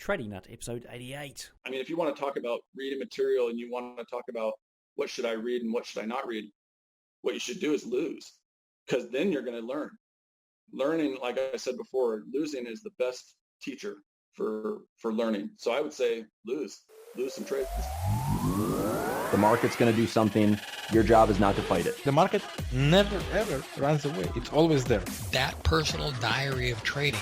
Trading Nut, episode 88. I mean, if you want to talk about reading material and you want to talk about what should I read and what should I not read, what you should do is lose, because then you're going to learn. Learning, like I said before, losing is the best teacher for learning. So I would say lose some trades. The market's going to do something. Your job is not to fight it. The market never, ever runs away. It's always there. That personal diary of trading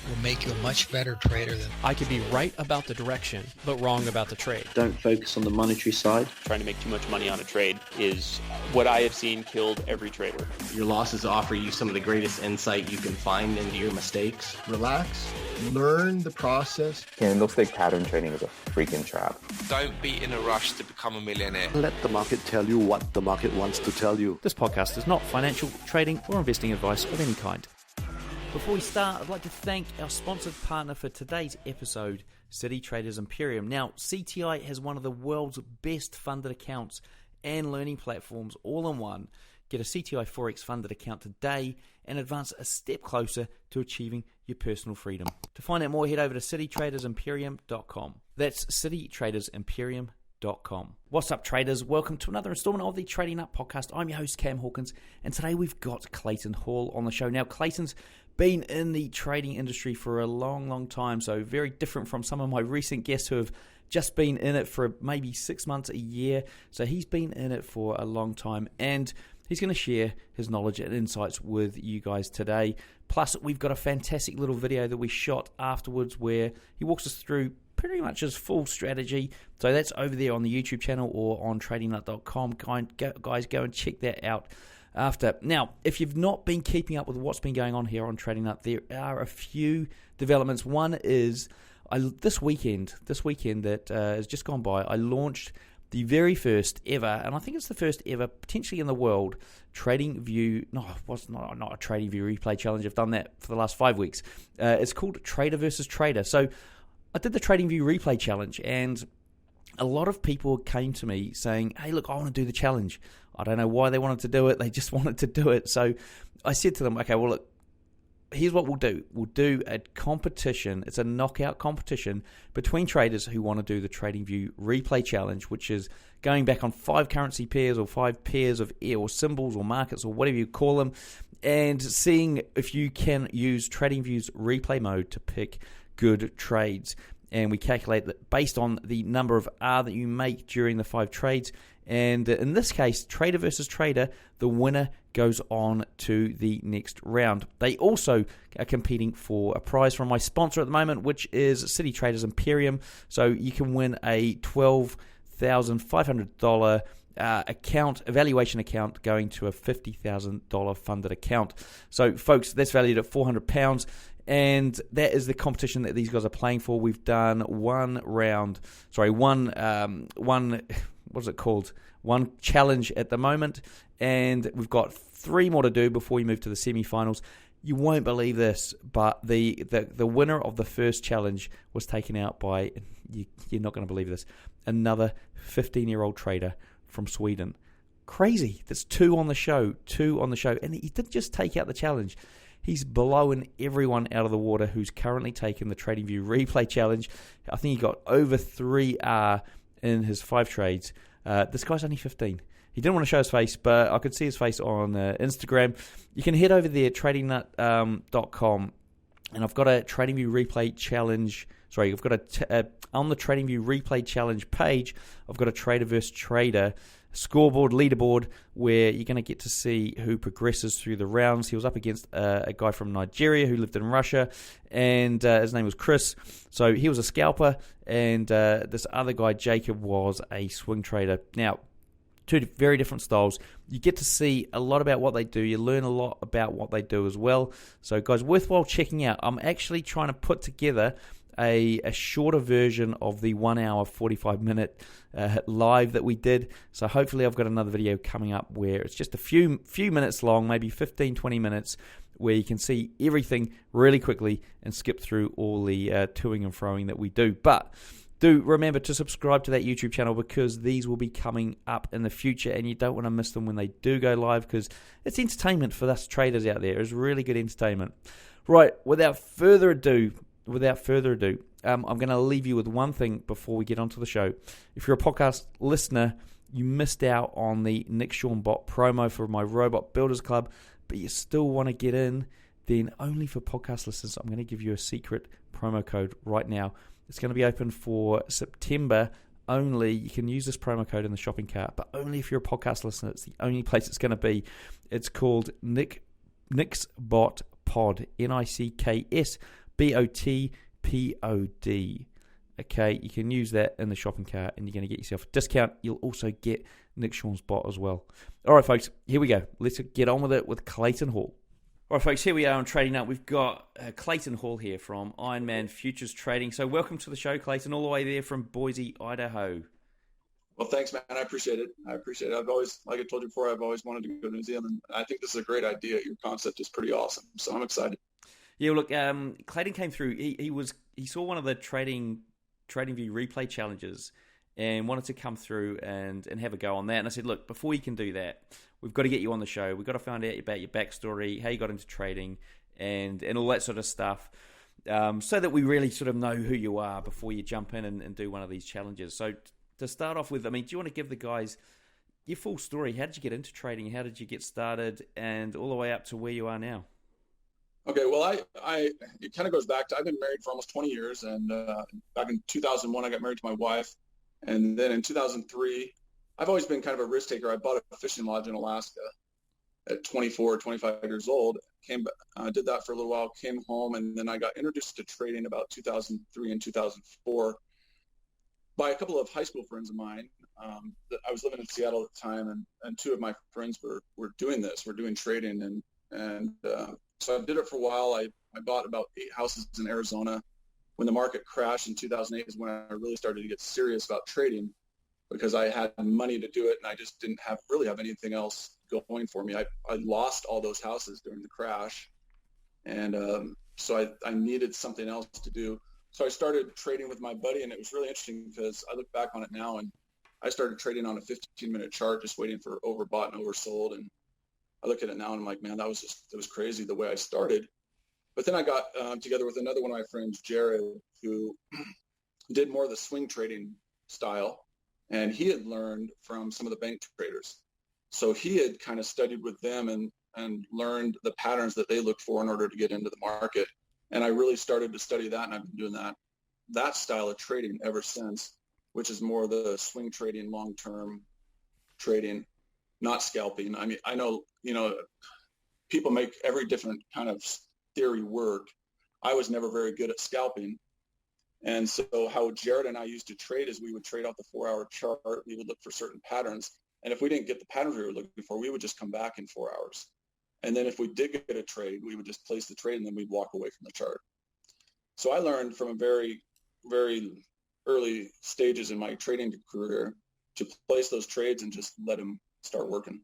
will make you a much better trader than... I could be right about the direction, but wrong about the trade. Don't focus on the monetary side. Trying to make too much money on a trade is what I have seen killed every trader. Your losses offer you some of the greatest insight you can find into your mistakes. Relax, learn the process. Candlestick pattern trading is a freaking trap. Don't be in a rush to become a millionaire. Let the market tell you what the market wants to tell you. This podcast is not financial, trading, or investing advice of any kind. Before we start, I'd like to thank our sponsored partner for today's episode, City Traders Imperium. Now, CTI has one of the world's best funded accounts and learning platforms all in one. Get a CTI Forex funded account today and advance a step closer to achieving your personal freedom. To find out more, head over to citytradersimperium.com. That's citytradersimperium.com. What's up, traders? Welcome to another installment of the Trading Up podcast. I'm your host, Cam Hawkins, and today we've got Clayton Hall on the show. Now, Clayton's been in the trading industry for a long time, so very different from some of my recent guests who have just been in it for maybe 6 months, a year. So he's been in it for a long time, and he's going to share his knowledge and insights with you guys today. Plus, we've got a fantastic little video that we shot afterwards where he walks us through pretty much his full strategy. So that's over there on the YouTube channel or on tradingnut.com. Guys, go and check that out after. Now, if you've not been keeping up with what's been going on here on Trading Nut, there are a few developments. One is this weekend that has just gone by, I launched the very first ever, and I think it's the first ever, potentially in the world, TradingView. No, it was not a TradingView replay challenge. I've done that for the last 5 weeks. It's called Trader versus Trader. So I did the TradingView replay challenge, and a lot of people came to me saying, hey, look, I want to do the challenge. I don't know why they wanted to do it. They just wanted to do it. So I said to them, okay, well, look, here's what we'll do. We'll do a competition. It's a knockout competition between traders who want to do the TradingView replay challenge, which is going back on 5 currency pairs or 5 pairs of or symbols or markets or whatever you call them, and seeing if you can use TradingView's replay mode to pick good trades. And we calculate that based on the number of R that you make during the 5 trades. And in this case, trader versus trader, the winner goes on to the next round. They also are competing for a prize from my sponsor at the moment, which is City Traders Imperium. So you can win a $12,500 evaluation account going to a $50,000 funded account. So folks, that's valued at £400. And that is the competition that these guys are playing for. We've done one challenge at the moment, and we've got 3 more to do before we move to the semi-finals. You won't believe this, but the winner of the first challenge was taken out by, you're not going to believe this, another 15-year-old trader from Sweden. Crazy. That's 2 on the show, and he didn't just take out the challenge. He's blowing everyone out of the water who's currently taken the TradingView replay challenge. I think he got over 3R in his 5 trades. This guy's only 15. He didn't want to show his face, but I could see his face on Instagram. You can head over there, tradingnut.com, and I've got a TradingView replay challenge. Sorry, I've got on the TradingView replay challenge page, I've got a trader versus trader scoreboard, leaderboard, where you're going to get to see who progresses through the rounds. He was up against a guy from Nigeria who lived in Russia, and his name was Chris. So he was a scalper, and this other guy, Jacob, was a swing trader. Now, 2 very different styles. You get to see a lot about what they do. You learn a lot about what they do as well. So, guys, worthwhile checking out. I'm actually trying to put together a shorter version of the 1 hour, 45 minute live that we did. So hopefully I've got another video coming up where it's just a few minutes long, maybe 15, 20 minutes, where you can see everything really quickly and skip through all the toing and froing that we do. But do remember to subscribe to that YouTube channel, because these will be coming up in the future and you don't want to miss them when they do go live, because it's entertainment for us traders out there. It's really good entertainment. Right, without further ado, I'm going to leave you with one thing before we get onto the show. If you're a podcast listener, you missed out on the Nick Sean Bot promo for my Robot Builders Club, but you still want to get in, then only for podcast listeners, I'm going to give you a secret promo code right now. It's going to be open for September only. You can use this promo code in the shopping cart, but only if you're a podcast listener. It's the only place it's going to be. It's called Nick's Bot Pod, NICKSBOTPOD. Okay, you can use that in the shopping cart and you're going to get yourself a discount. You'll also get Nick Sean's bot as well. All right, folks, here we go. Let's get on with it with Clayton Hall. All right, folks, here we are on Trading Up. We've got Clayton Hall here from Ironman Futures Trading. So welcome to the show, Clayton, all the way there from Boise, Idaho. Well, thanks, man. I appreciate it. I've always, like I told you before, I've always wanted to go to New Zealand. I think this is a great idea. Your concept is pretty awesome. So I'm excited. Yeah, look, Clayton came through. He saw one of the TradingView replay challenges and wanted to come through and have a go on that. And I said, look, before you can do that, we've got to get you on the show. We've got to find out about your backstory, how you got into trading, and all that sort of stuff, so that we really sort of know who you are before you jump in and do one of these challenges. So to start off with, I mean, do you want to give the guys your full story? How did you get into trading? How did you get started? And all the way up to where you are now? Okay, well, it kind of goes back to, I've been married for almost 20 years, and back in 2001, I got married to my wife, and then in 2003, I've always been kind of a risk taker. I bought a fishing lodge in Alaska at 24, 25 years old, did that for a little while, came home, and then I got introduced to trading about 2003 and 2004 by a couple of high school friends of mine. I was living in Seattle at the time, and two of my friends were doing this. We're doing trading, and so I did it for a while. I bought about 8 houses in Arizona. When the market crashed in 2008 is when I really started to get serious about trading, because I had money to do it and I just didn't really have anything else going for me. I lost all those houses during the crash, and so I needed something else to do. So I started trading with my buddy, and it was really interesting because I look back on it now, and I started trading on a 15-minute chart, just waiting for overbought and oversold. And I look at it now and I'm like, man, it was crazy the way I started. But then I got together with another one of my friends, Jared, who did more of the swing trading style. And he had learned from some of the bank traders. So he had kind of studied with them and learned the patterns that they look for in order to get into the market. And I really started to study that, and I've been doing that style of trading ever since, which is more the swing trading, long-term trading, not scalping. I mean, I know, people make every different kind of theory work. I was never very good at scalping. And so how Jared and I used to trade is we would trade off the 4-hour chart. We would look for certain patterns. And if we didn't get the patterns we were looking for, we would just come back in 4 hours. And then if we did get a trade, we would just place the trade and then we'd walk away from the chart. So I learned from a very, very early stages in my trading career to place those trades and just let them start working.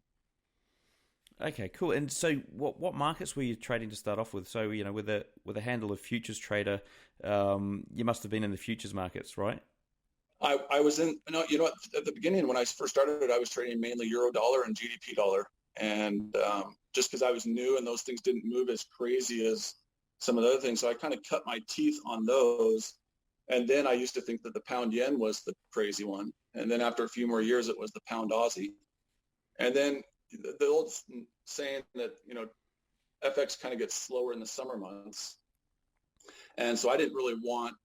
Okay, cool. And so what markets were you trading to start off with? So, with a handle of futures trader, you must have been in the futures markets, right? I was at the beginning when I first started, I was trading mainly euro dollar and GDP dollar. And just because I was new and those things didn't move as crazy as some of the other things. So I kind of cut my teeth on those. And then I used to think that the pound yen was the crazy one. And then after a few more years, it was the pound Aussie. And then the old saying that, FX kind of gets slower in the summer months. And so I didn't really want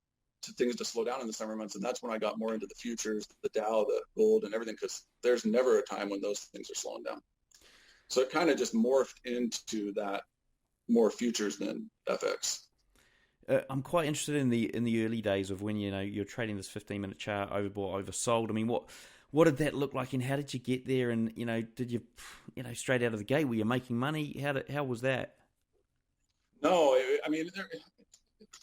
things to slow down in the summer months. And that's when I got more into the futures, the Dow, the gold and everything, because there's never a time when those things are slowing down. So it kind of just morphed into that more futures than FX. I'm quite interested in the early days of when, you're trading this 15-minute chart, overbought, oversold. I mean, what did that look like, and how did you get there? And, did you, straight out of the gate, were you making money? How was that? No, I mean,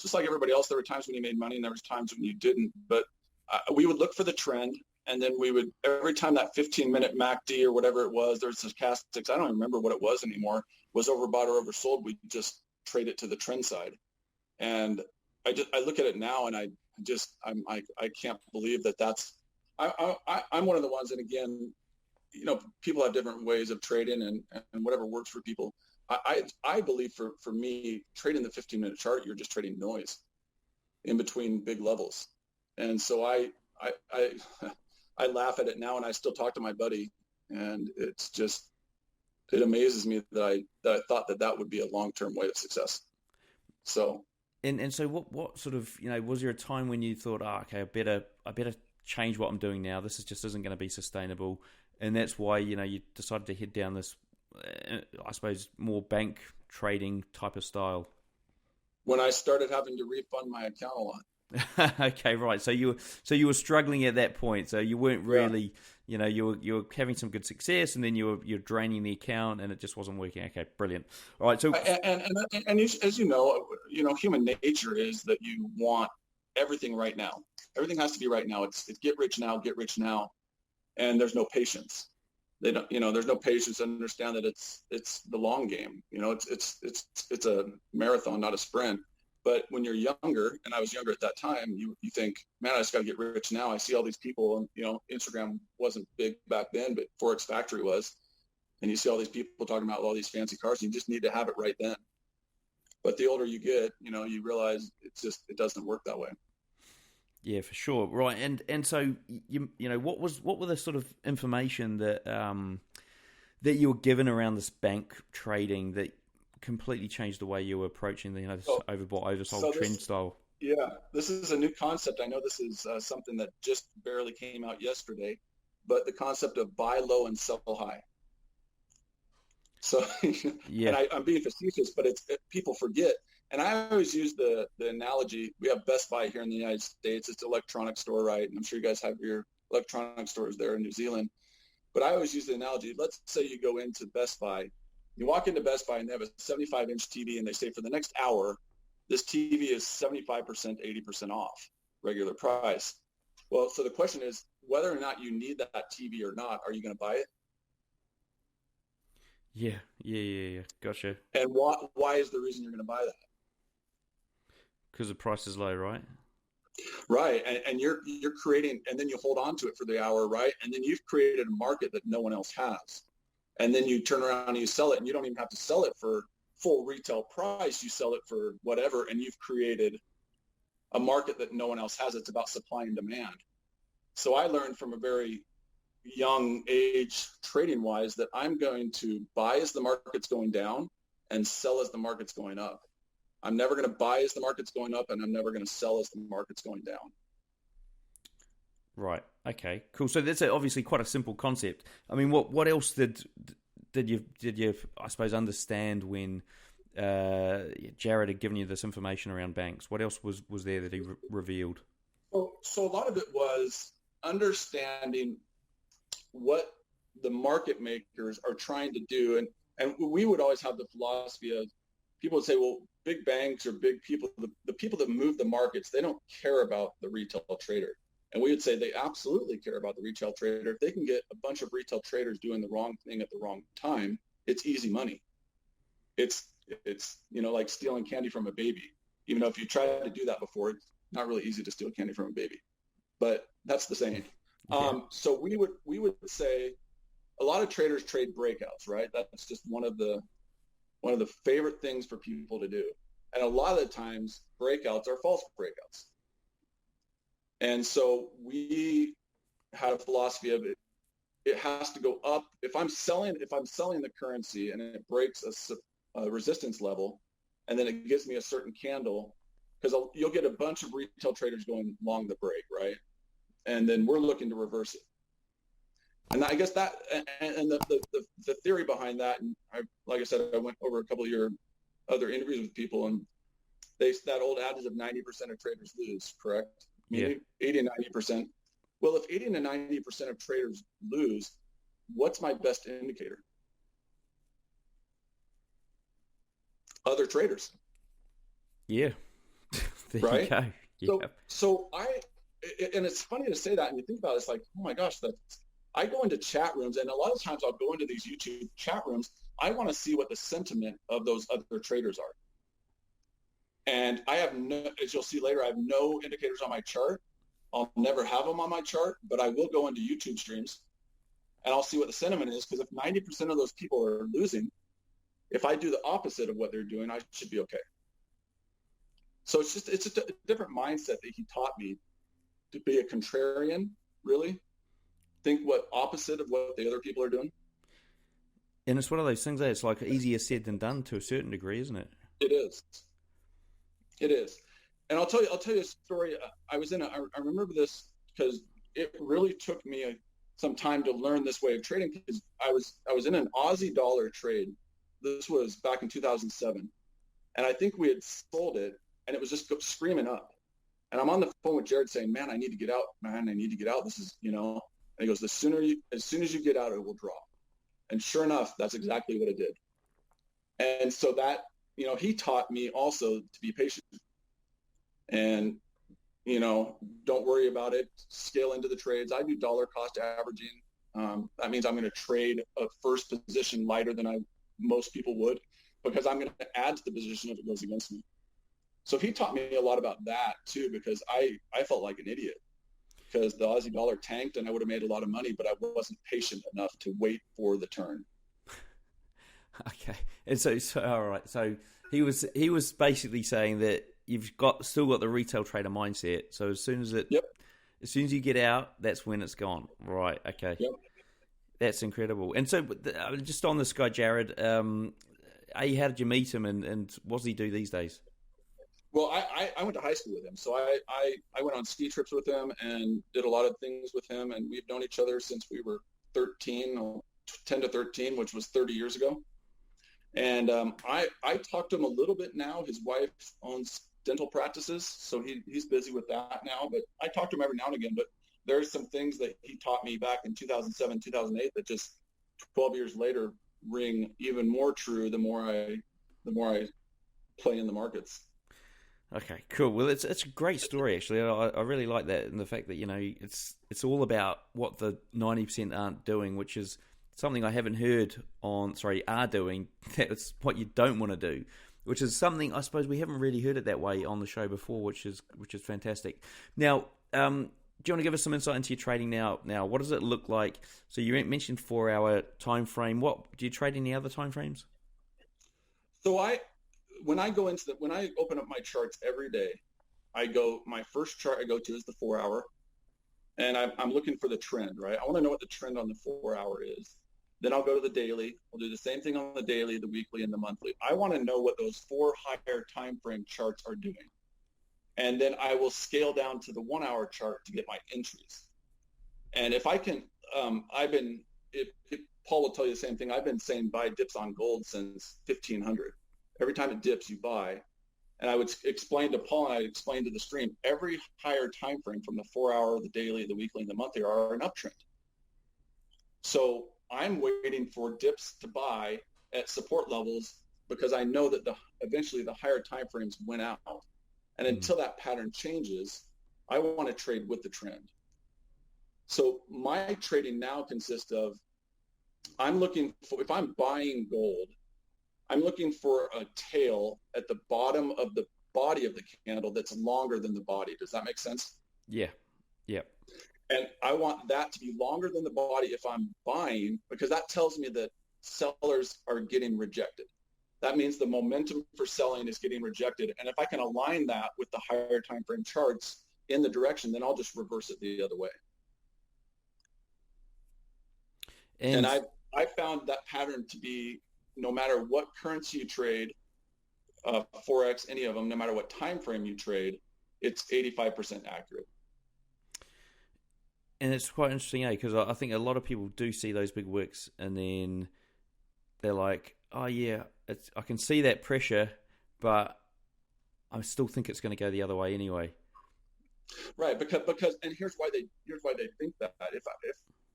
just like everybody else, there were times when you made money and there was times when you didn't. But we would look for the trend, and then we would, every time that 15-minute MACD or whatever it was, there was this stochastics, I don't even remember what it was anymore, was overbought or oversold, we just trade it to the trend side. And I look at it now, and I can't believe that's. I'm one of the ones, and again, people have different ways of trading and whatever works for people. I believe for me, trading the 15-minute chart, you're just trading noise. in between big levels. And so I laugh at it now, and I still talk to my buddy, and it's just, it amazes me that I thought that would be a long-term way of success. So. And so what sort of, was there a time when you thought, okay, I better change what I'm doing now. This just isn't going to be sustainable. And that's why, you decided to head down this, I suppose, more bank trading type of style. When I started having to refund my account a lot. Okay, right. So you were struggling at that point. So you weren't really, you were having some good success, and then you're draining the account, and it just wasn't working. Okay, brilliant. All right. So and as you know, human nature is that you want everything right now. Everything has to be right now. It's get rich now, and there's no patience. They don't, there's no patience to understand that it's the long game. It's a marathon, not a sprint. But when you're younger, and I was younger at that time, you think, man, I just got to get rich now. I see all these people, and Instagram wasn't big back then, but Forex Factory was, and you see all these people talking about all these fancy cars. And you just need to have it right then. But the older you get, you realize it doesn't work that way. Yeah, for sure. Right. And so what were the sort of information that that you were given around this bank trading that completely changed the way you were approaching the this overbought, oversold trend style? Yeah, this is a new concept. I know this is something that just barely came out yesterday, but the concept of buy low and sell high. So, yeah, and I'm being facetious, but people forget. And I always use the analogy. We have Best Buy here in the United States. It's an electronic store, right? And I'm sure you guys have your electronic stores there in New Zealand. But I always use the analogy. Let's say you go into Best Buy. You walk into Best Buy and they have a 75-inch TV, and they say for the next hour, this TV is 75%, 80% off regular price. Well, so the question is whether or not you need that TV or not, are you going to buy it? Yeah. Gotcha. And why is the reason you're going to buy that? Because the price is low, right? Right. And you're creating, and then you hold on to it for the hour, right? And then you've created a market that no one else has. And then you turn around and you sell it, and you don't even have to sell it for full retail price. You sell it for whatever, and you've created a market that no one else has. It's about supply and demand. So I learned from a very young age, trading wise, that I'm going to buy as the market's going down and sell as the market's going up. I'm never going to buy as the market's going up, and I'm never going to sell as the market's going down. Right. Okay. Cool. So that's obviously quite a simple concept. I mean, what else did you I suppose understand when Jared had given you this information around banks? What else was there that he revealed? So a lot of it was understanding what the market makers are trying to do, and we would always have the philosophy of, people would say, well, big banks or big people, the people that move the markets, they don't care about the retail trader. And we would say they absolutely care about the retail trader. If they can get a bunch of retail traders doing the wrong thing at the wrong time, it's easy money. It's like stealing candy from a baby. Even though if you tried to do that before, it's not really easy to steal candy from a baby. But that's the saying. Yeah. So we would say a lot of traders trade breakouts, right? That's just one of the favorite things for people to do. And a lot of the times breakouts are false breakouts. And so we had a philosophy of it has to go up. If I'm selling the currency and it breaks a resistance level, and then it gives me a certain candle, because you'll get a bunch of retail traders going long the break, right? And then we're looking to reverse it. And I guess that, and the theory behind that, and like I said, I went over a couple of your other interviews with people, and that old adage of 90% of traders lose, correct? Yeah. 80 and 90%. Well, if 80 to 90% of traders lose, what's my best indicator? Other traders. Yeah. There right? You go. Yeah. So and it's funny to say that, and you think about it, it's like, oh my gosh, I go into chat rooms, and a lot of times I'll go into these YouTube chat rooms. I want to see what the sentiment of those other traders are. And I have as you'll see later, I have no indicators on my chart. I'll never have them on my chart, but I will go into YouTube streams and I'll see what the sentiment is, because if 90% of those people are losing, if I do the opposite of what they're doing, I should be okay. So it's a different mindset that he taught me to be a contrarian, really. Think what opposite of what the other people are doing. And it's one of those things that it's like easier said than done to a certain degree, isn't it? It is. It is. And I'll tell you a story. I remember this because it really took me some time to learn this way of trading, because I was in an Aussie dollar trade. This was back in 2007. And I think we had sold it, and it was just screaming up. And I'm on the phone with Jared saying, man, I need to get out. Man, I need to get out. This is, and he goes, as soon as you get out, it will drop. And sure enough, that's exactly what it did. And so that, he taught me also to be patient and, don't worry about it. Scale into the trades. I do dollar cost averaging. That means I'm going to trade a first position lighter than most people would, because I'm going to add to the position if it goes against me. So he taught me a lot about that too, because I felt like an idiot because the Aussie dollar tanked and I would have made a lot of money, but I wasn't patient enough to wait for the turn. Okay. And so all right. So he was basically saying that you've still got the retail trader mindset. So as soon as you get out, that's when it's gone. Right. Okay. Yep. That's incredible. And so just on this guy, Jared, how did you meet him and what does he do these days? Well, I went to high school with him. So I went on ski trips with him and did a lot of things with him. And we've known each other since we were 10 to 13, which was 30 years ago. And I talk to him a little bit now. His wife owns dental practices, so he's busy with that now. But I talk to him every now and again. But there's some things that he taught me back in 2007, 2008 that just 12 years later ring even more true the more I play in the markets. Okay, cool. Well, it's a great story actually. I really like that, and the fact that it's all about what the 90% aren't doing, which is something I haven't heard are doing. That's what you don't want to do, which is something I suppose we haven't really heard it that way on the show before, which is fantastic. Now, do you want to give us some insight into your trading now? Now, what does it look like? So you mentioned 4-hour time frame. What do you trade any other time frames? So when I open up my charts every day, my first chart I go to is the 4-hour, and I'm looking for the trend, right? I want to know what the trend on the 4-hour is. Then I'll go to the daily. I'll do the same thing on the daily, the weekly, and the monthly. I want to know what those 4 higher time frame charts are doing. And then I will scale down to the 1-hour chart to get my entries. And if I can, Paul will tell you the same thing. I've been saying buy dips on gold since 1500. Every time it dips, you buy. And I would explain to Paul, and I'd explain to the stream, every higher time frame from the 4-hour, the daily, the weekly, and the monthly are an uptrend. So I'm waiting for dips to buy at support levels because I know that eventually the higher time frames went out. And until that pattern changes, I want to trade with the trend. So my trading now consists of, if I'm buying gold, I'm looking for a tail at the bottom of the body of the candle that's longer than the body. Does that make sense? Yeah. Yep. And I want that to be longer than the body if I'm buying, because that tells me that sellers are getting rejected. That means the momentum for selling is getting rejected. And if I can align that with the higher time frame charts in the direction, then I'll just reverse it the other way. And I found that pattern to be, no matter what currency you trade, Forex, any of them, no matter what time frame you trade, it's 85% accurate. And it's quite interesting, because I think a lot of people do see those big wicks and then they're like, oh yeah, I can see that pressure, but I still think it's going to go the other way anyway. Right, because and here's why they think that.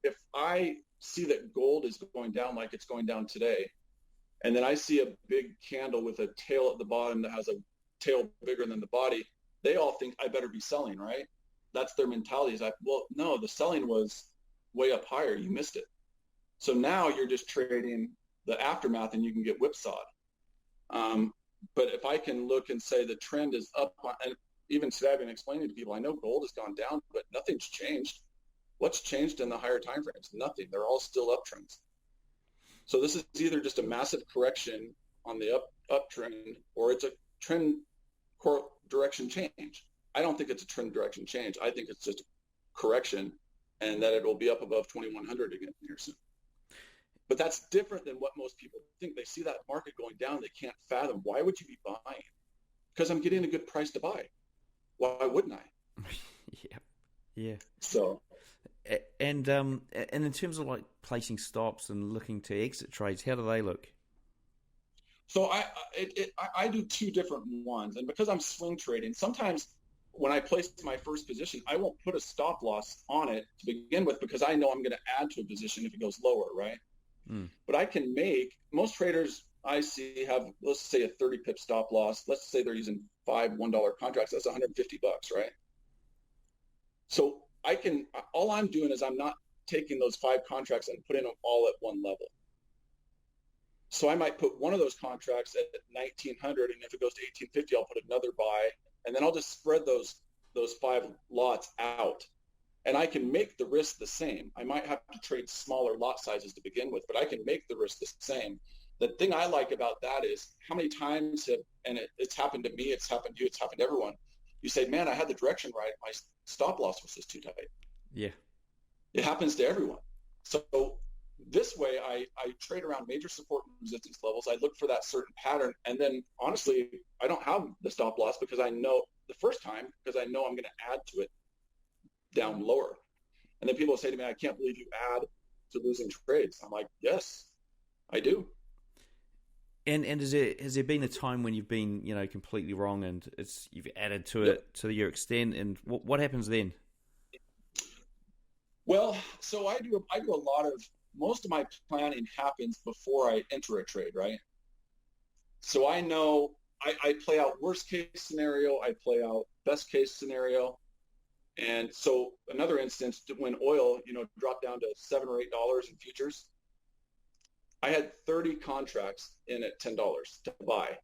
If I see that gold is going down like it's going down today, and then I see a big candle with a tail at the bottom that has a tail bigger than the body, they all think I better be selling, right? That's their mentality. Is like, well, no, the selling was way up higher. You missed it. So now you're just trading the aftermath and you can get whipsawed. But if I can look and say the trend is up, and even today I've been explaining to people, I know gold has gone down, but nothing's changed. What's changed in the higher time frames? Nothing. They're all still uptrends. So this is either just a massive correction on the uptrend, or it's a trend direction change. I don't think it's a trend direction change. I think it's just a correction, and that it will be up above 2100 again here soon. But that's different than what most people think. They see that market going down, they can't fathom. Why would you be buying? Because I'm getting a good price to buy. Why wouldn't I? Yeah. So, and in terms of like placing stops and looking to exit trades, how do they look? So I do two different ones, and because I'm swing trading, sometimes when I place my first position, I won't put a stop loss on it to begin with because I know I'm going to add to a position if it goes lower, right? But I can make, most traders I see have, let's say, a 30 pip stop loss. Let's say they're using 5 $1 contracts. That's $150, right? So all I'm doing is I'm not taking those 5 contracts and putting them all at one level. So I might put one of those contracts at 1900, and if it goes to 1850, I'll put another buy, and then I'll just spread those 5 lots out. And I can make the risk the same. I might have to trade smaller lot sizes to begin with, but I can make the risk the same. The thing I like about that is how many times it's happened to me, it's happened to you, it's happened to everyone. You say, man, I had the direction right. My stop loss was just too tight. Yeah. It happens to everyone. So this way, I trade around major support and resistance levels. I look for that certain pattern. And then, honestly, I don't have the stop loss because I know the first time, because I know I'm going to add to it down lower. And then people say to me, I can't believe you add to losing trades. I'm like, yes, I do. And has there been a time when you've been, completely wrong and you've added to it to your extent, and what happens then? Well, so I do a lot of, most of my planning happens before I enter a trade, right? So I know I play out worst case scenario, I play out best case scenario. And so another instance, when oil, dropped down to $7 or $8 in futures, I had 30 contracts in at $10 to buy.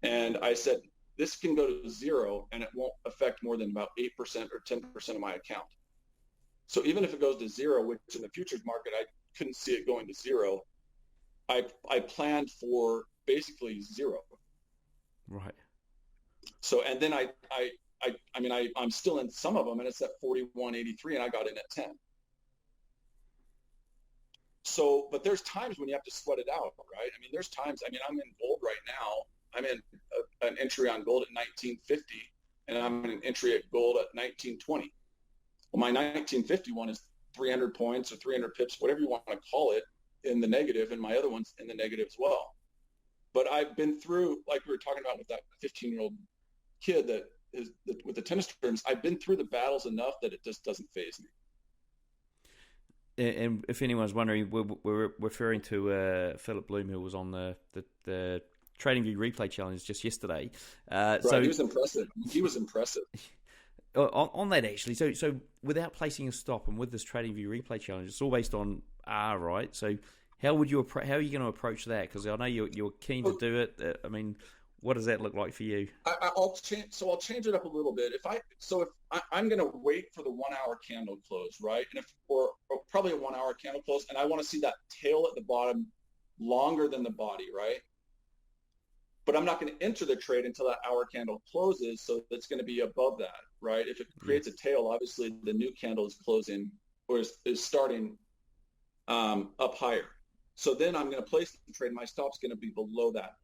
And I said, this can go to zero and it won't affect more than about 8% or 10% of my account. So even if it goes to zero, which in the futures market, I couldn't see it going to zero, I planned for basically zero. Right. So, and then I'm still in some of them, and it's at 41.83, and I got in at 10. So, but there's times when you have to sweat it out, right? There's times, I'm in gold right now. I'm in an entry on gold at 1950, and I'm in an entry at gold at 1920. Well, my 1950 one is 300 points or 300 pips, whatever you want to call it, in the negative, and my other one's in the negative as well. But I've been through, like we were talking about with that 15-year-old kid that is with the tennis terms, I've been through the battles enough that it just doesn't faze me. And if anyone's wondering, we're referring to Philip Bloom, who was on the TradingView Replay Challenge just yesterday. Right, so he was impressive. On that, actually, so without placing a stop and with this TradingView Replay Challenge, it's all based on R, right? So how are you going to approach that? Because I know you're keen to do it. What does that look like for you? I'll change it up a little bit. If I'm going to wait for the 1 hour candle close, right? And or probably a 1 hour candle close, and I want to see that tail at the bottom longer than the body, right? But I'm not going to enter the trade until that hour candle closes, so it's going to be above that, right? If it creates a tail, obviously the new candle is closing or is starting up higher. So then I'm going to place the trade. My stop's going to be below that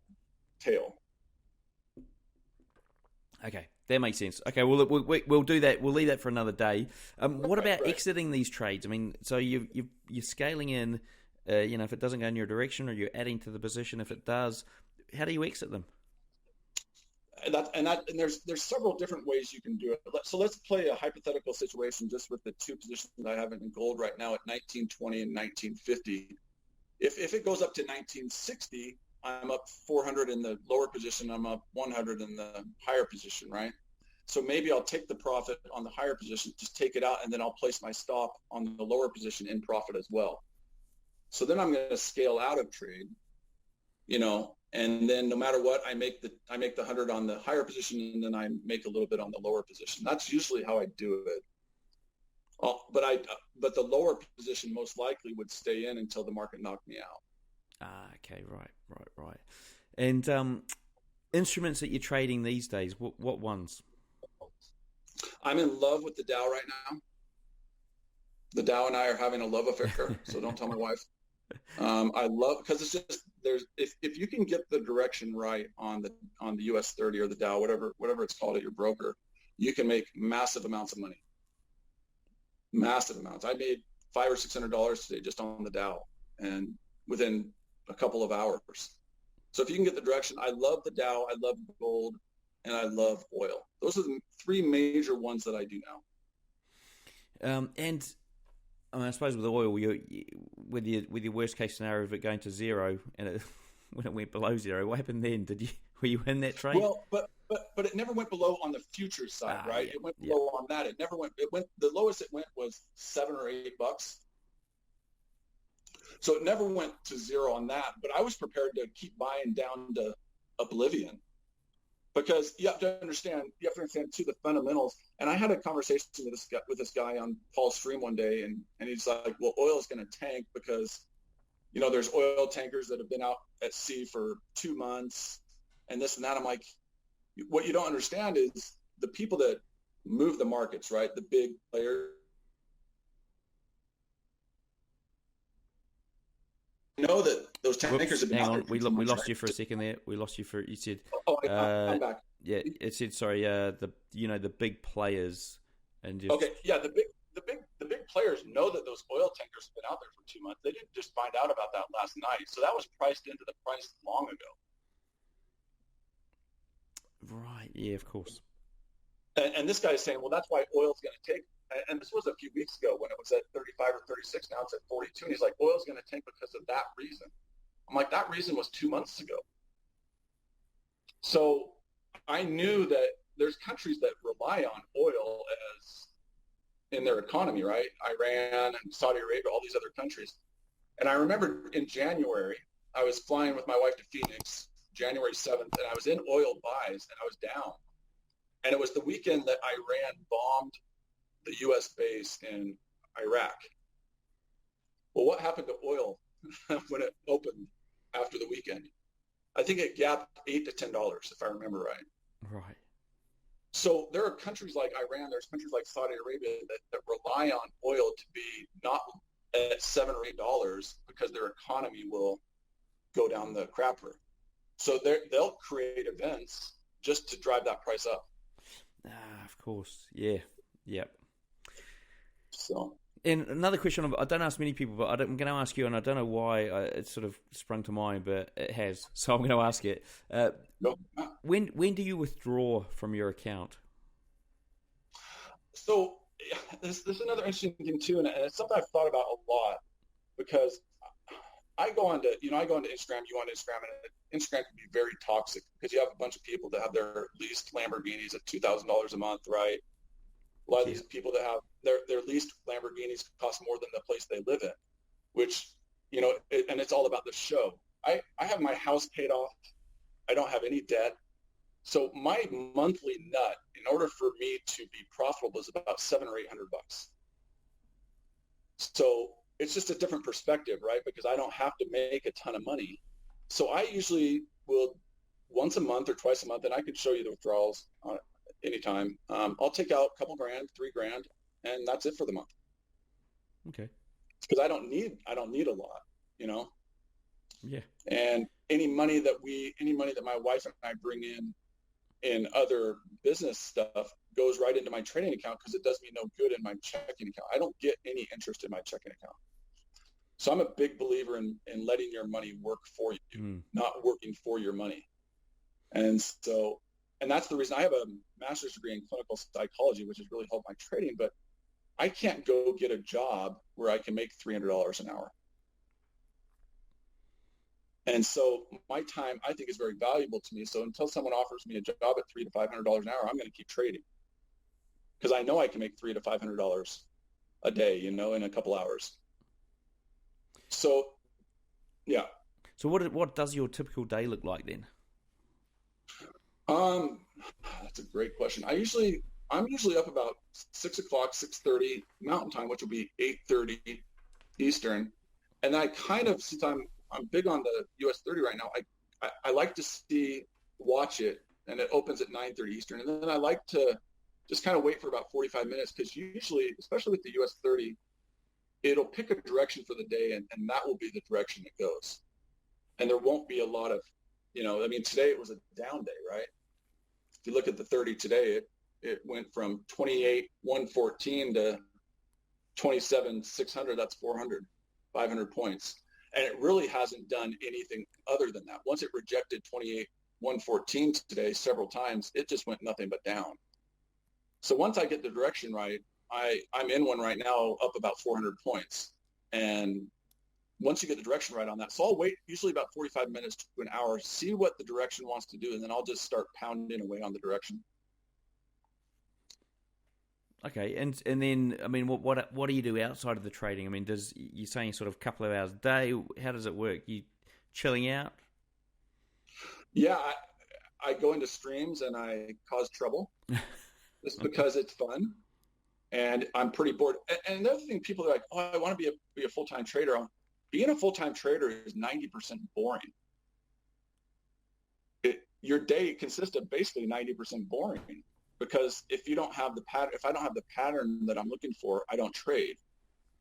tail. Okay, that makes sense. Okay, we'll do that. We'll leave that for another day. What about exiting these trades? So you're scaling in. If it doesn't go in your direction, or you're adding to the position. If it does, how do you exit them? And there's several different ways you can do it. So let's play a hypothetical situation just with the two positions I have in gold right now at 1920 and 1950. If it goes up to 1960. I'm up 400 in the lower position. I'm up 100 in the higher position, right? So maybe I'll take the profit on the higher position, just take it out, and then I'll place my stop on the lower position in profit as well. So then I'm going to scale out of trade, and then no matter what, I make the 100 on the higher position, and then I make a little bit on the lower position. That's usually how I do it. But the lower position most likely would stay in until the market knocked me out. Okay, right. And Instruments that you're trading these days, what ones? I'm in love with the Dow right now. The Dow and I are having a love affair, so don't tell my wife. I love, because it's just, if you can get the direction right on the US 30 or the Dow, whatever it's called at your broker, you can make massive amounts of money. Massive amounts. I made $500 or $600 today just on the Dow, and within a couple of hours. So if you can get the direction, I love the Dow, I love gold, and I love oil. Those are the three major ones that I do now. And I mean, I suppose with oil, with your worst case scenario of it going to zero, and when it went below zero, what happened then? Were you in that trade? Well, but it never went below on the futures side, right? Yeah, it went below on that. It never went. It went, the lowest it went was $7 or $8. So it never went to zero on that. But I was prepared to keep buying down to oblivion, because you have to understand too the fundamentals. And I had a conversation with this guy on Paul's stream one day, and he's like, well, oil is going to tank because, you know, there's oil tankers that have been out at sea for 2 months and this and that. I'm like, what you don't understand is the people that move the markets, right? The big players know that those tankers have been hang out on, there we for 2 months, lost right? you for a second there. We lost you for, you said, I'm back. Yeah, it said, sorry, the big players, and just Okay, yeah, the big players know that those oil tankers have been out there for 2 months. They didn't just find out about that last night. So that was priced into the price long ago. Right, yeah, of course. And this guy is saying, well, that's why oil's going to take. And this was a few weeks ago when it was at 35 or 36. Now it's at 42. And he's like, oil's going to tank because of that reason. I'm like, that reason was 2 months ago. So I knew that there's countries that rely on oil as in their economy, right? Iran and Saudi Arabia, all these other countries. And I remember in January, I was flying with my wife to Phoenix, January 7th, and I was in oil buys, and I was down. And it was the weekend that Iran bombed the U.S. base in Iraq. Well, what happened to oil when it opened after the weekend? I think it gapped $8 to $10, if I remember right. Right. So there are countries like Iran, there's countries like Saudi Arabia that rely on oil to be not at $7 or $8 because their economy will go down the crapper. So they'll create events just to drive that price up. Of course. Yeah. Yep. So. And another question I don't ask many people, but I'm going to ask you, and I don't know why it sort of sprung to mind, but it has. So I'm going to ask it. When do you withdraw from your account? So this is another interesting thing too, and it's something I've thought about a lot, because I go onto Instagram, you on Instagram, and Instagram can be very toxic because you have a bunch of people that have their leased Lamborghinis at $2,000 a month, right? A lot of these people that have their leased Lamborghinis cost more than the place they live in, which, you know, and it's all about the show. I have my house paid off. I don't have any debt. So my monthly nut, in order for me to be profitable, is about $700 or $800. So it's just a different perspective, right? Because I don't have to make a ton of money. So I usually will once a month or twice a month, and I can show you the withdrawals anytime. I'll take out a couple grand, $3,000, and that's it for the month. Okay. Because I don't need a lot, you know? Yeah. And any money that my wife and I bring in other business stuff goes right into my trading account because it does me no good in my checking account. I don't get any interest in my checking account. So I'm a big believer in letting your money work for you, not working for your money. And that's the reason I have a master's degree in clinical psychology, which has really helped my trading, but I can't go get a job where I can make $300 an hour. And so my time, I think, is very valuable to me. So until someone offers me a job at $300 to $500 an hour, I'm going to keep trading because I know I can make $300 to $500 a day, you know, in a couple hours. So, yeah. So what does your typical day look like then? That's a great question. I'm usually up about 6 o'clock, 6:30 Mountain Time, which will be 8:30 Eastern. And I kind of, since I'm big on the US 30 right now, I like to see watch it, and it opens at 9:30 Eastern. And then I like to just kind of wait for about 45 minutes, because usually, especially with the US 30, it'll pick a direction for the day, and that will be the direction it goes. And there won't be a lot of, today it was a down day, right? If you look at the 30 today, it went from 28,114 to 27,600. That's 500 points. And it really hasn't done anything other than that. Once it rejected 28,114 today several times, it just went nothing but down. So once I get the direction right, I'm in one right now up about 400 points. And once you get the direction right on that, so I'll wait usually about 45 minutes to an hour, see what the direction wants to do, and then I'll just start pounding away on the direction. Okay, and then, I mean, what do you do outside of the trading? I mean, you're saying sort of a couple of hours a day, how does it work? You chilling out? Yeah, I go into streams and I cause trouble just because it's fun. And I'm pretty bored. And the other thing, people are like, oh, I want to be a full-time trader. Being a full-time trader is 90% boring. Your day consists of basically 90% boring, because if I don't have the pattern that I'm looking for, I don't trade.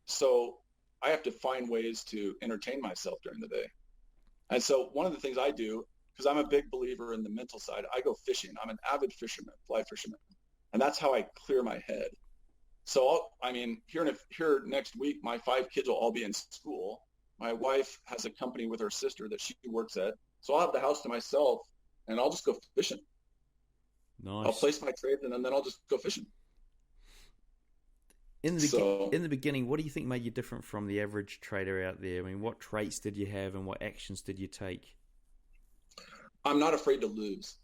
So I have to find ways to entertain myself during the day. And so one of the things I do, because I'm a big believer in the mental side, I go fishing. I'm an avid fisherman, fly fisherman. And that's how I clear my head. So here next week, my 5 kids will all be in school. My wife has a company with her sister that she works at. So I'll have the house to myself, and I'll just go fishing. Nice. I'll place my trades, and then I'll just go fishing. In the beginning, what do you think made you different from the average trader out there? I mean, what traits did you have, and what actions did you take? I'm not afraid to lose.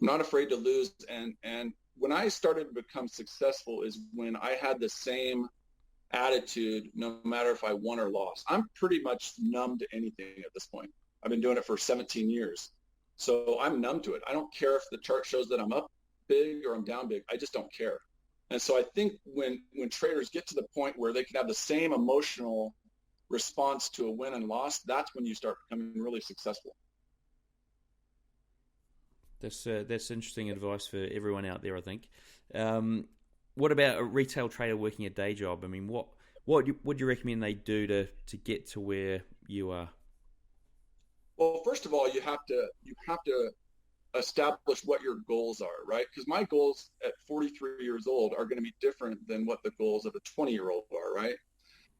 I'm not afraid to lose, and when I started to become successful is when I had the same attitude, no matter if I won or lost. I'm pretty much numb to anything at this point. I've been doing it for 17 years. So I'm numb to it. I don't care if the chart shows that I'm up big or I'm down big. I just don't care. And so I think when traders get to the point where they can have the same emotional response to a win and loss, that's when you start becoming really successful. That's interesting advice for everyone out there, I think. What about a retail trader working a day job? I mean, what would you recommend they do to get to where you are? Well, first of all, you have to establish what your goals are, right? Because my goals at 43 years old are going to be different than what the goals of a 20-year-old are, right?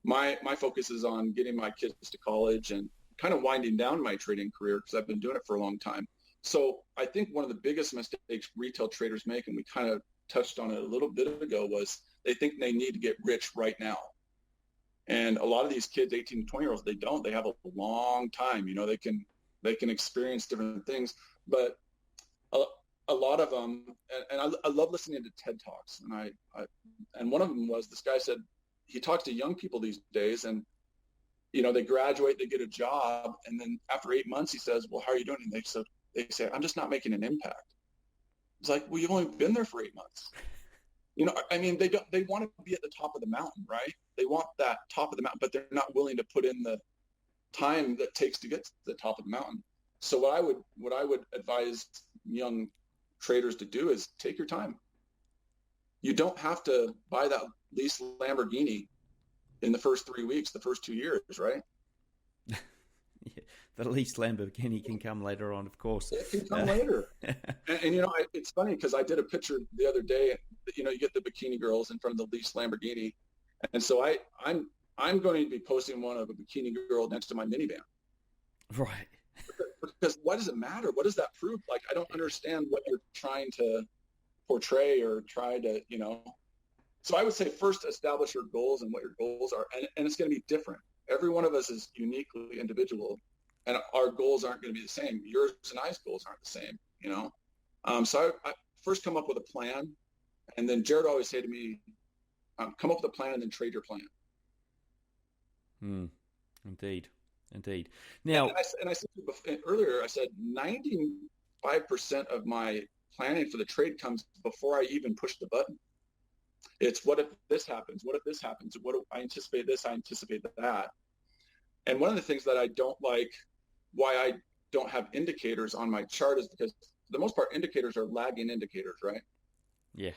My focus is on getting my kids to college and kind of winding down my trading career, because I've been doing it for a long time. So I think one of the biggest mistakes retail traders make, and we kind of touched on it a little bit ago, was they think they need to get rich right now. And a lot of these kids, 18 to 20-year-olds, they don't. They have a long time. They can experience different things. But a lot of them, and I love listening to TED Talks. And one of them was, this guy said he talks to young people these days, and they graduate, they get a job, and then after 8 months, he says, well, how are you doing? And they say, I'm just not making an impact. It's like, well, you've only been there for 8 months. They want to be at the top of the mountain, right? They want that top of the mountain, but they're not willing to put in the time that takes to get to the top of the mountain. So what I would advise young traders to do is take your time. You don't have to buy that lease Lamborghini in the first 3 weeks, the first 2 years, right? Yeah, the least Lamborghini can come later on, of course. It can come later. And it's funny because I did a picture the other day. You get the bikini girls in front of the least Lamborghini, and so I'm going to be posting one of a bikini girl next to my minivan. Right. Because what does it matter? What does that prove? Like, I don't understand what you're trying to portray or try to, So I would say first establish your goals and what your goals are, and it's going to be different. Every one of us is uniquely individual, and our goals aren't going to be the same. Yours and I's goals aren't the same, So I first come up with a plan, and then Jared always say to me, come up with a plan and then trade your plan. Indeed. Now, and I said earlier, I said 95% of my planning for the trade comes before I even push the button. It's what if this happens? What if this happens? What if I anticipate this? I anticipate that. And one of the things that I don't like, why don't have indicators on my chart is because for the most part, indicators are lagging indicators, right? Yeah.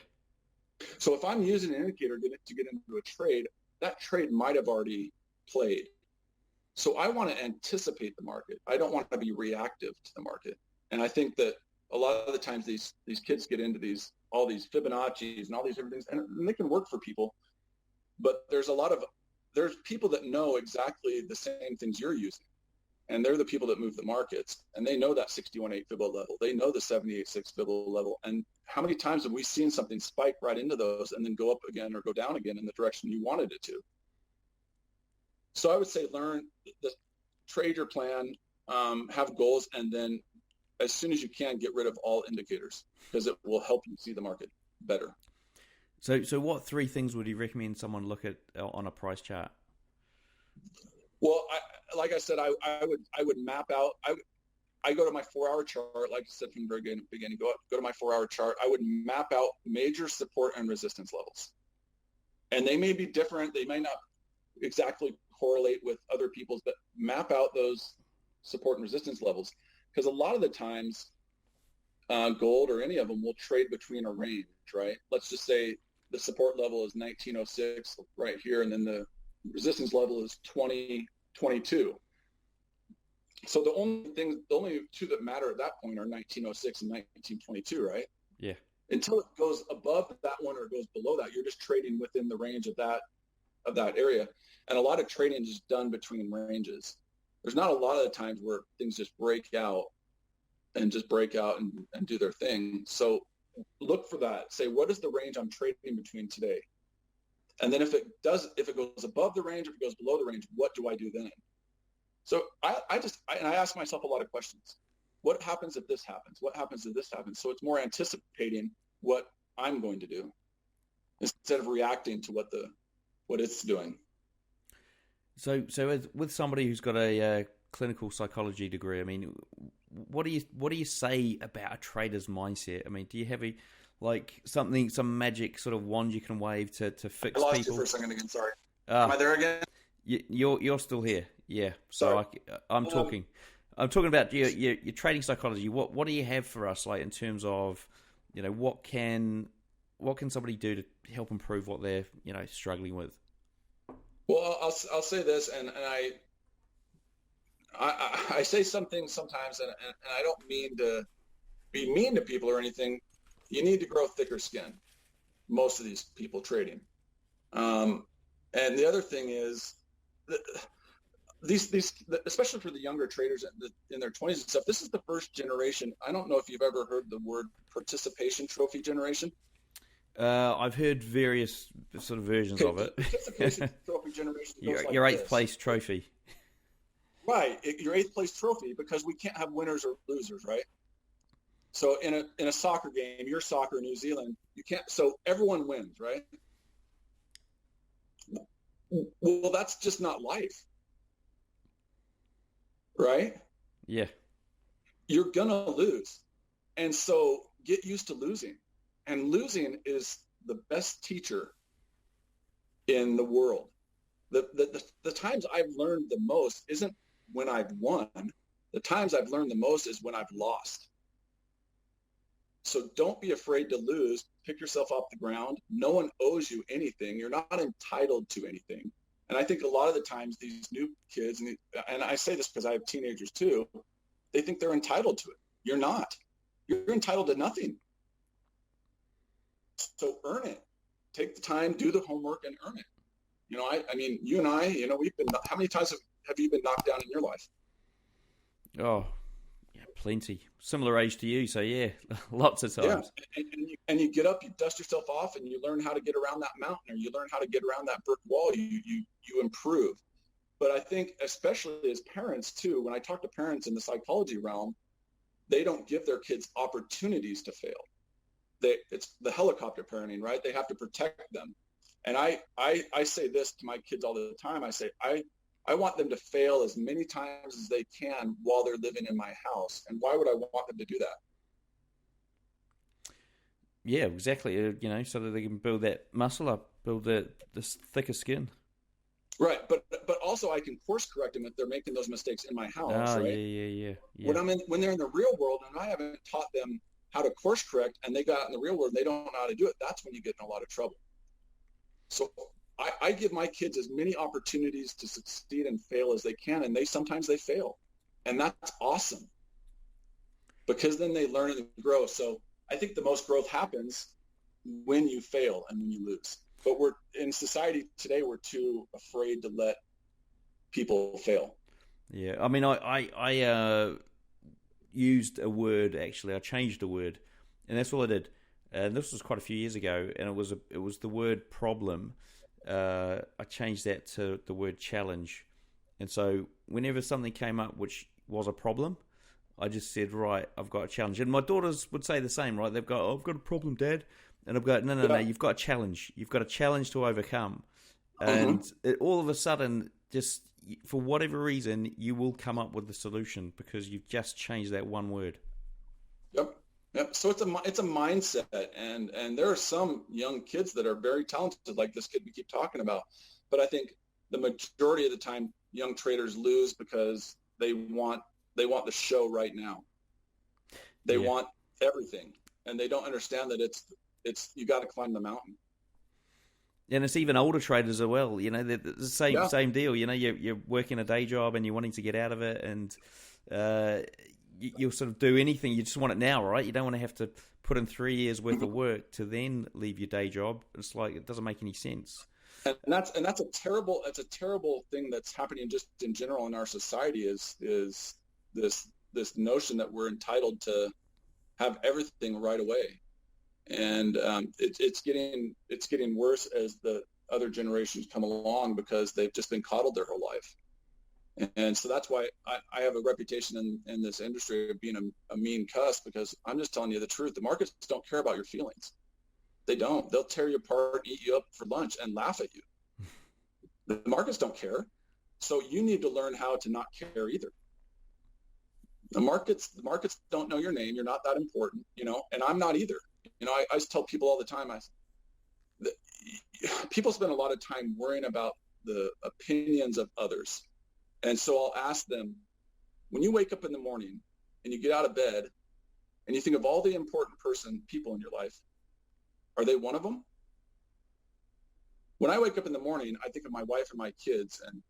So if I'm using an indicator to get into a trade, that trade might have already played. So I want to anticipate the market. I don't want to be reactive to the market. And I think that a lot of the times these kids get into all these Fibonacci's and all these different things, and they can work for people. But there's people that know exactly the same things you're using. And they're the people that move the markets. And they know that 61.8 Fibbo level. They know the 78.6 Fibbo level. And how many times have we seen something spike right into those and then go up again or go down again in the direction you wanted it to? So I would say learn the trade your plan, have goals, and then as soon as you can, get rid of all indicators because it will help you see the market better. So what 3 things would you recommend someone look at on a price chart? Well, like I said, I would map out. I go to my 4-hour chart, like I said from the very beginning. Go to my 4-hour chart. I would map out major support and resistance levels, and they may be different. They may not exactly correlate with other people's, but map out those support and resistance levels because a lot of the times, gold or any of them will trade between a range, right? Let's just say the support level is 1906 right here, and then the resistance level is 2022. So the only 2 that matter at that point are 1906 and 1922, right? Yeah. Until it goes above that one or goes below that, you're just trading within the range of that area. And a lot of trading is done between ranges. There's not a lot of the times where things just break out and do their thing. So look for that. Say, what is the range I'm trading between today? And then if it goes above the range, if it goes below the range, what do I do then? So I ask myself a lot of questions. What happens if this happens? What happens if this happens? So it's more anticipating what I'm going to do instead of reacting to what it's doing. So with somebody who's got a clinical psychology degree, I mean, what do you say about a trader's mindset? I mean, do you have some magic sort of wand you can wave to fix people? I lost you for a second again. Sorry. Am I there again? You're still here. Yeah. So I'm talking. I'm talking about your trading psychology. What do you have for us, like in terms of, what can somebody do to help improve what they're struggling with? Well, I'll say this, and I say some things sometimes, and I don't mean to be mean to people or anything. You need to grow thicker skin. Most of these people trading, and the other thing is these especially for the younger traders in their 20s and stuff. This is the first generation. I don't know if you've ever heard the word participation trophy generation. I've heard various sort of versions of it. Participation trophy generation. Your 8th place trophy. Right, your 8th place trophy, because we can't have winners or losers, right? So in a soccer game, your soccer in New Zealand, you can't. So everyone wins, right? Well, that's just not life, right? Yeah. You're gonna lose, and so get used to losing. And losing is the best teacher in the world. The times I've learned the most isn't when I've won. The times I've learned the most is when I've lost. So don't be afraid to lose. Pick yourself off the ground. No one owes you anything. You're not entitled to anything. And I think a lot of the times these new kids, and I say this because I have teenagers too, they think they're entitled to it. You're not. You're entitled to nothing. So earn it. Take the time, do the homework, and earn it. I mean, you and I, we've been. How many times have you been knocked down in your life? Oh, yeah, plenty. Similar age to you, so yeah, lots of times. Yeah, and you get up, you dust yourself off, and you learn how to get around that mountain, or you learn how to get around that brick wall. You improve. But I think, especially as parents too, when I talk to parents in the psychology realm, they don't give their kids opportunities to fail. It's the helicopter parenting, right? They have to protect them. And I say this to my kids all the time. I say, I want them to fail as many times as they can while they're living in my house. And why would I want them to do that? Yeah, exactly. So that they can build that muscle up, build this thicker skin. Right, but also I can course correct them if they're making those mistakes in my house, right? Yeah. When they're in the real world and I haven't taught them how to course correct and they got out in the real world and they don't know how to do it, that's when you get in a lot of trouble. So I give my kids as many opportunities to succeed and fail as they can, and sometimes they fail, and that's awesome because then they learn and grow. So I think the most growth happens when you fail and when you lose. But we're in society today, we're too afraid to let people fail. Yeah, I mean, I used a word, actually. I changed a word, and that's all I did. And this was quite a few years ago, and it was the word problem. I changed that to the word challenge. And so whenever something came up which was a problem, I just said, right, I've got a challenge. And my daughters would say the same, right? They've got, oh, I've got a problem, Dad. And I've got, no, you've got a challenge. You've got a challenge to overcome. And all of a sudden, just for whatever reason, you will come up with the solution because you've just changed that one word. Yep. So it's a mindset, and there are some young kids that are very talented, like this kid we keep talking about. But I think the majority of the time, young traders lose because they want the show right now. They want everything, and they don't understand that it's you got to climb the mountain. And it's even older traders as well. You know, the same deal. You know, you're working a day job and you're wanting to get out of it, and you'll sort of do anything. You just want it now, right? You don't want to have to put in 3 years worth of work to then leave your day job. It's like it doesn't make any sense. And that's a terrible thing that's happening just in general in our society is this notion that we're entitled to have everything right away. And it's getting worse as the other generations come along because they've just been coddled their whole life. And so that's why I have a reputation in this industry of being a mean cuss, because I'm just telling you the truth. The markets don't care about your feelings. They don't. They'll tear you apart, eat you up for lunch, and laugh at you. The markets don't care. So you need to learn how to not care either. The markets don't know your name. You're not that important, and I'm not either. I tell people all the time, people spend a lot of time worrying about the opinions of others. And so I'll ask them, when you wake up in the morning and you get out of bed and you think of all the important people in your life, are they one of them? When I wake up in the morning, I think of my wife and my kids, and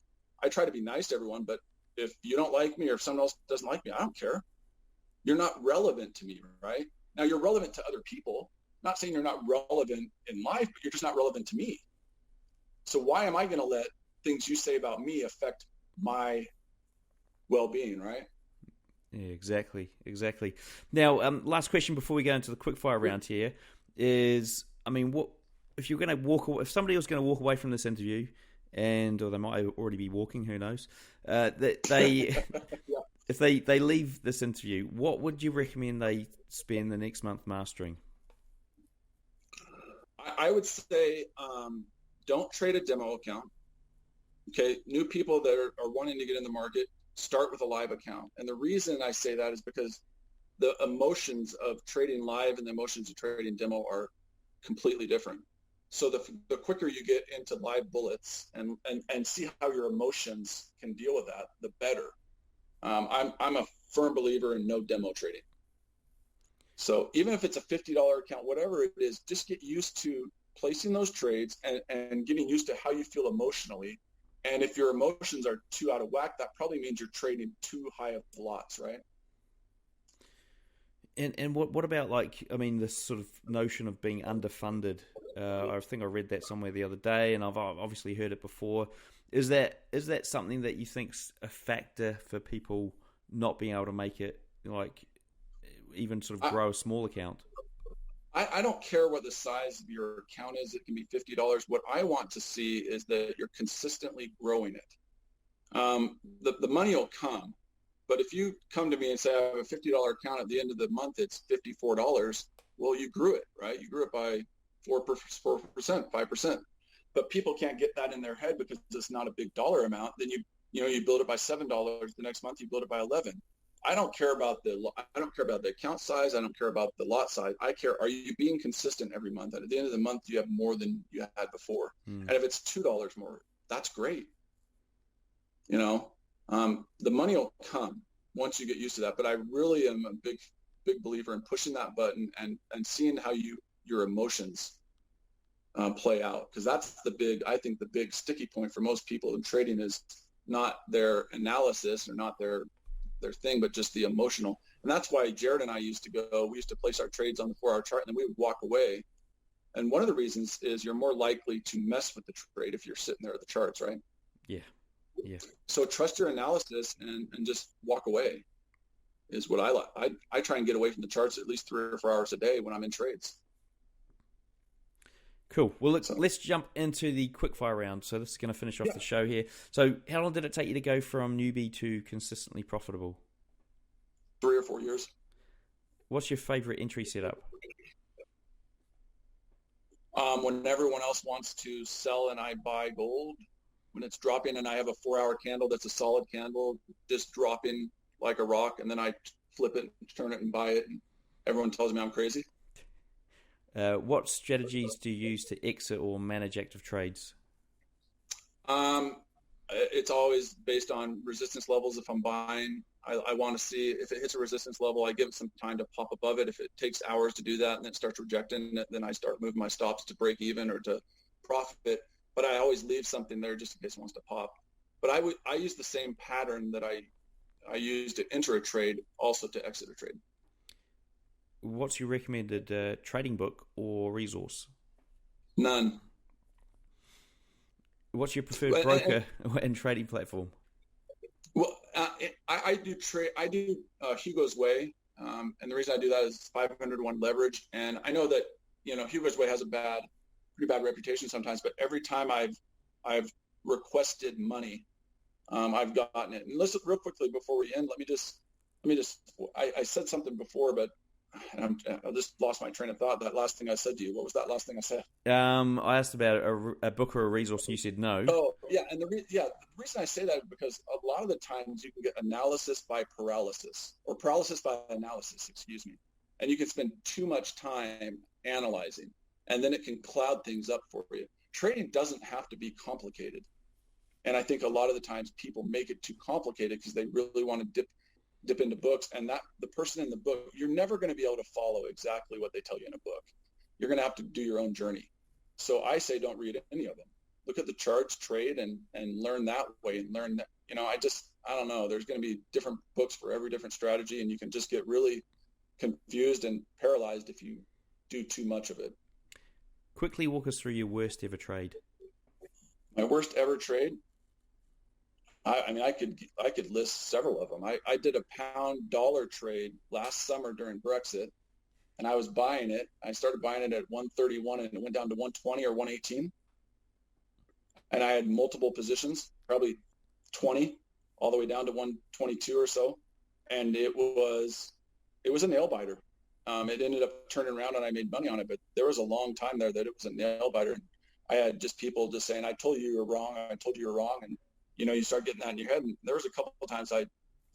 I try to be nice to everyone, but if you don't like me or if someone else doesn't like me, I don't care. You're not relevant to me, right? Now, you're relevant to other people. I'm not saying you're not relevant in life, but you're just not relevant to me. So why am I going to let things you say about me affect my well-being, right? Yeah, exactly. Now, last question before we go into the quickfire round here is, I mean, what if you're going to if somebody was going to walk away from this interview, or they might already be walking, who knows? If they leave this interview, what would you recommend they spend the next month mastering? I would say don't trade a demo account. Okay, new people that are wanting to get in the market, start with a live account. And the reason I say that is because the emotions of trading live and the emotions of trading demo are completely different. So the quicker you get into live bullets and see how your emotions can deal with that, the better. I'm a firm believer in no demo trading. So even if it's a $50 account, whatever it is, just get used to placing those trades and getting used to how you feel emotionally. And if your emotions are too out of whack, that probably means you're trading too high of lots, right? And what about, like, I mean, this sort of notion of being underfunded? I think I read that somewhere the other day, and I've obviously heard it before. Is that something that you think's a factor for people not being able to make it, like, even sort of grow a small account? I don't care what the size of your account is. It can be $50. What I want to see is that you're consistently growing it. The money will come, but if you come to me and say I have a $50 account, at the end of the month it's $54, well, you grew it, right? You grew it by 4%, 5%. But people can't get that in their head because it's not a big dollar amount. Then you build it by $7. The next month you build it by 11. I don't care about the account size. I don't care about the lot size. I care, are you being consistent every month? And at the end of the month, you have more than you had before. And if it's $2 more, that's great. You know, the money will come once you get used to that. But I really am a big believer in pushing that button and seeing how your emotions play out, because that's I think the big sticky point for most people in trading is not their analysis or not their thing, but just the emotional. And that's why Jared and I we used to place our trades on the 4-hour chart, and then we would walk away. And one of the reasons is you're more likely to mess with the trade if you're sitting there at the charts, right? Yeah. So trust your analysis and just walk away is what I like. I try and get away from the charts at least 3 or 4 hours a day when I'm in trades. Cool. Well, let's jump into the quickfire round. So this is going to finish off the show here. So how long did it take you to go from newbie to consistently profitable? 3 or 4 years. What's your favorite entry setup? When everyone else wants to sell and I buy gold, when it's dropping and I have a 4-hour candle that's a solid candle, just dropping like a rock, and then I flip it, turn it, and buy it, and everyone tells me I'm crazy. What strategies do you use to exit or manage active trades? It's always based on resistance levels. If I'm buying, I want to see if it hits a resistance level, I give it some time to pop above it. If it takes hours to do that and it starts rejecting it, then I start moving my stops to break even or to profit. But I always leave something there just in case it wants to pop. But I use the same pattern that I use to enter a trade also to exit a trade. What's your recommended trading book or resource? None. What's your preferred broker and trading platform? Well, I do Hugo's Way, and the reason I do that is 500-1 leverage. And I know that Hugo's Way has a pretty bad reputation sometimes, but every time I've requested money, I've gotten it. And listen, real quickly before we end, let me just I said something before, but I just lost my train of thought. That last thing I said to you, what was that last thing I said? I asked about a book or a resource, and you said no. Oh, yeah, and the reason I say that is because a lot of the times you can get analysis by paralysis, or paralysis by analysis, excuse me, and you can spend too much time analyzing, and then it can cloud things up for you. Trading doesn't have to be complicated, and I think a lot of the times people make it too complicated because they really want to dip into books, and that the person in the book, you're never going to be able to follow exactly what they tell you in a book. You're going to have to do your own journey. So I say don't read any of them. Look at the charts, trade, and learn that way, and learn that, I don't know, there's going to be different books for every different strategy, and you can just get really confused and paralyzed if you do too much of it. Quickly walk us through your worst ever trade. My worst ever trade? I could list several of them. I did a pound-dollar trade last summer during Brexit, and I was buying it. I started buying it at 131, and it went down to 120 or 118. And I had multiple positions, probably 20, all the way down to 122 or so. And it was a nail biter. It ended up turning around, and I made money on it. But there was a long time there that it was a nail biter. And I had just people just saying, "I told you were wrong. I told you you're wrong." And you start getting that in your head. And there was a couple of times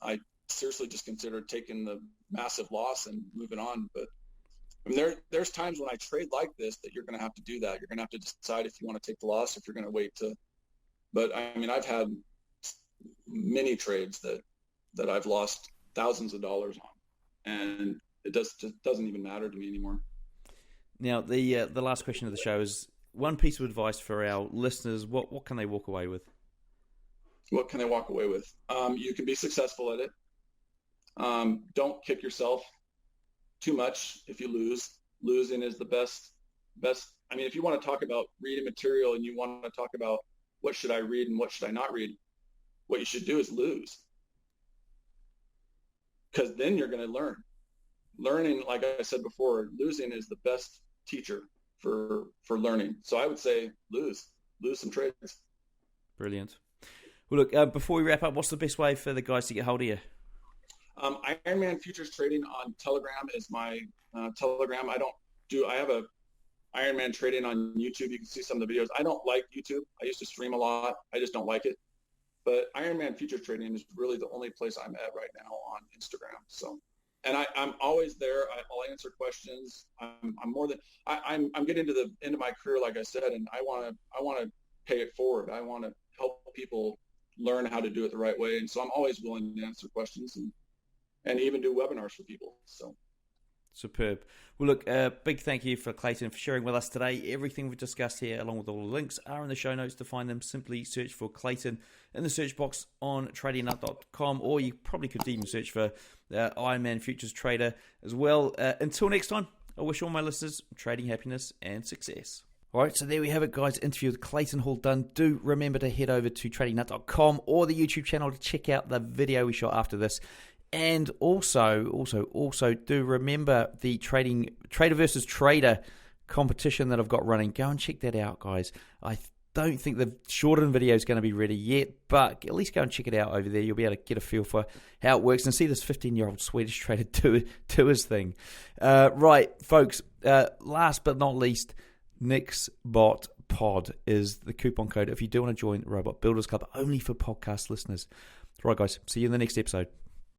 I seriously just considered taking the massive loss and moving on. But I mean, there's times when I trade like this that you're going to have to do that. You're going to have to decide if you want to take the loss, if you're going to wait to. But I mean, I've had many trades that I've lost thousands of dollars on, and it just doesn't even matter to me anymore. Now, the last question of the show is one piece of advice for our listeners. What can they walk away with? What can they walk away with? You can be successful at it. Don't kick yourself too much if you lose. Losing is the best. I mean, if you want to talk about reading material and you want to talk about what should I read and what should I not read, what you should do is lose. Because then you're going to learn. Learning, like I said before, losing is the best teacher for learning. So I would say lose some trades. Brilliant. Well, look, before we wrap up, what's the best way for the guys to get hold of you? Ironman Futures Trading on Telegram is my Telegram. I have a Ironman Trading on YouTube. You can see some of the videos. I don't like YouTube. I used to stream a lot. I just don't like it. But Ironman Futures Trading is really the only place I'm at right now on Instagram. So, and I'm always there. I'll answer questions. I'm getting to the end of my career, like I said, and I want to pay it forward. I want to people learn how to do it the right way. And so I'm always willing to answer questions and even do webinars for people. So. Superb. Well, look, big thank you for Clayton for sharing with us today. Everything we've discussed here, along with all the links, are in the show notes. To find them, simply search for Clayton in the search box on tradingnut.com, or you probably could even search for Ironman Futures Trader as well. Until next time, I wish all my listeners trading happiness and success. All right, so there we have it, guys. Interview with Clayton Hall done. Do remember to head over to tradingnut.com or the YouTube channel to check out the video we shot after this. And also do remember the trader versus trader competition that I've got running. Go and check that out, guys. I don't think the shortened video is going to be ready yet, but at least go and check it out over there. You'll be able to get a feel for how it works and see this 15-year-old Swedish trader do his thing. Right, folks, last but not least, NixBot Pod is the coupon code if you do want to join Robot Builders Club, only for podcast listeners. Right, guys, see you in the next episode.